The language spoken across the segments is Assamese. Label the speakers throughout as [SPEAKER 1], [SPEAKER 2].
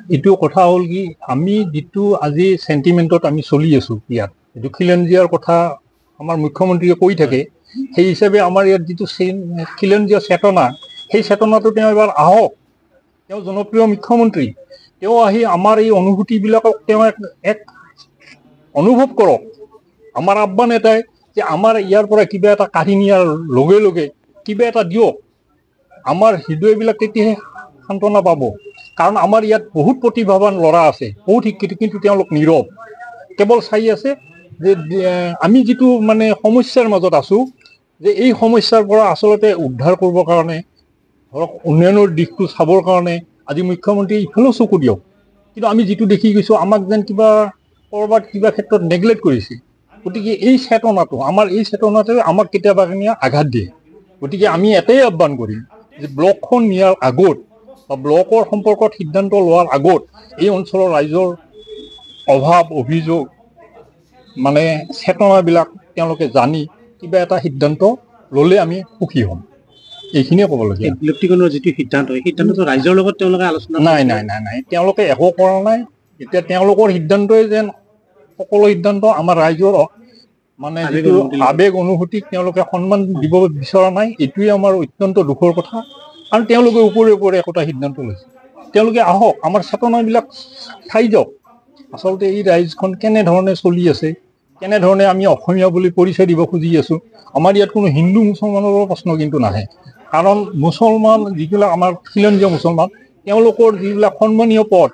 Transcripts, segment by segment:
[SPEAKER 1] এইটো কথা হল কি আমি যেটো আজি সেন্টিমেন্টত আমি চলি আছো ইয়াত এইটো খিলঞ্জীয়াৰ কথা আমাৰ মুখ্যমন্ত্ৰীয়ে কৈ থাকে সেই হিচাপে আমাৰ ইয়াত যেটো খিলঞ্জীয়া চেতনা সেই চেতনাটো তেওঁ এবাৰ আহক তেওঁ জনপ্ৰিয় মুখ্যমন্ত্ৰী তেওঁ আহি আমাৰ এই অনুভূতি বিলাকক তেওঁ এক অনুভৱ কৰক আমাৰ আহ্বান এটাই যে আমাৰ ইয়াৰ পৰা কিবা এটা কাহিনীৰ লগে লগে কিবা এটা দিয়ক আমাৰ হৃদয়বিলাক তেতিয়াহে সান্তনা পাব কাৰণ আমাৰ ইয়াত বহুত প্ৰতিভাৱান ল'ৰা আছে বহুত শিক্ষিত কিন্তু তেওঁলোক নীৰৱ কেৱল চাই আছে যে আমি যেটো মানে সমস্যাৰ মাজত আছো যে এই সমস্যাৰ পৰা আসলতে উদ্ধাৰ কৰিবৰ কাৰণে ধৰক উন্নয়নৰ দিশটো চাবৰ কাৰণে আজি মুখ্যমন্ত্ৰী ইফালে চকু দিয়ক কিন্তু আমি যেটো দেখি গৈছো আমাক যেন কিবা কৰবাত কিবা ক্ষেত্ৰত নেগলেক্ট কৰিছে গতিকে এই চেতনাটো আমাৰ এই চেতনাটো আমাক কেতিয়াবা আঘাত দিয়ে গতিকে আমি এটাই আহ্বান কৰিম যে ব্লকখন নিয়াৰ আগত বা ব্লকৰ সম্পৰ্কত সিদ্ধান্ত লোৱাৰ আগত এই অঞ্চলৰ ৰাইজৰ অভাৱ অভিযোগ মানে চেতনাবিলাক তেওঁলোকে জানি কিবা এটা সিদ্ধান্ত ললে আমি সুখী হ'ম এইখিনিয়ে ক'বলগীয়া
[SPEAKER 2] ব্যক্তিগতৰ যেটো সিদ্ধান্ত এই সিদ্ধান্তটো ৰাইজৰ লগত তেওঁলোকে আলোচনা
[SPEAKER 1] নাই তেওঁলোকে একো কৰা নাই এতিয়া তেওঁলোকৰ সিদ্ধান্তই যেন সকলো সিদ্ধান্ত আমাৰ ৰাইজৰ মানে যেটো আবেগ অনুভূতিক তেওঁলোকে সন্মান দিব বিচৰা নাই এইটোৱে আমাৰ অত্যন্ত দুখৰ কথা আৰু তেওঁলোকে ওপৰে ওপৰে একটা সিদ্ধান্ত লৈছে তেওঁলোকে আহক আমাৰ চেতনাবিলাক ঠাই যাওক আসলতে এই ৰাইজখন কেনে ধৰণে চলি আছে কেনে ধৰণে আমি অসমীয়া বুলি পৰিচয় দিব খুজি আছো আমাৰ ইয়াত কোনো হিন্দু মুছলমানৰ প্ৰশ্ন কিন্তু নাহে কাৰণ মুছলমান যিবিলাক আমাৰ খিলঞ্জীয়া মুছলমান তেওঁলোকৰ যিবিলাক সন্মানীয় পদ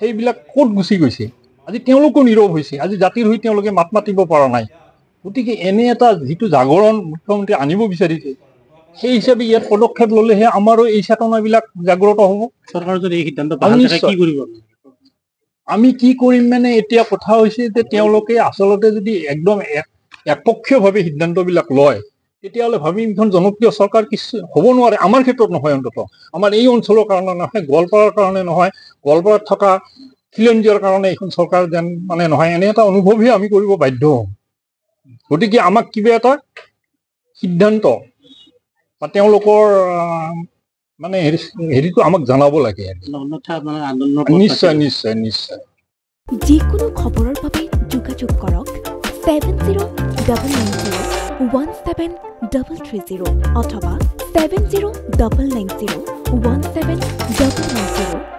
[SPEAKER 1] সেইবিলাক ক'ত গুচি গৈছে আজি তেওঁলোকো নীৰৱ হৈছে আজি জাতিৰ হৈ তেওঁলোকে মাত মাতিব পৰা নাই গতিকে এনে এটা যেটো জাগৰণ মুখ্যমন্ত্ৰী আনিব বিচাৰিছে সেই হিচাপে ইয়াত পদক্ষেপ ললেহে আমাৰো এই চেতনাবিলাক জাগ্ৰত হ'ব
[SPEAKER 2] চৰকাৰৰ যদি এই সিদ্ধান্ত ভাল থাকে কি কৰিব
[SPEAKER 1] আমি কি কৰিম মানে এতিয়া কথা হৈছে যে তেওঁলোকে আসলতে যদি একদম একপক্ষীয়ভাৱে সিদ্ধান্তবিলাক লয় তেতিয়াহ'লে ভাবিম এখন জনপ্ৰিয় চৰকাৰ কিছু হ'ব নোৱাৰে আমাৰ ক্ষেত্ৰত নহয় অন্তত আমাৰ এই অঞ্চলৰ কাৰণে নহয় গোৱালপাৰাৰ কাৰণে নহয় গোৱালপাৰাত থকা খিলঞ্জীয়াৰ কাৰণে এখন চৰকাৰ যেন মানে নহয় এনে এটা অনুভৱহে আমি কৰিব বাধ্য হ'ম গতিকে আমাক কিবা এটা সিদ্ধান্ত বা তেওঁলোকৰ মানে হেৰিটো আমাক জনাব লাগে নিশ্চয় নিশ্চয় নিশ্চয়
[SPEAKER 3] যিকোনো খবৰৰ বাবে যোগাযোগ কৰক 7099017330 অথবা 7099017990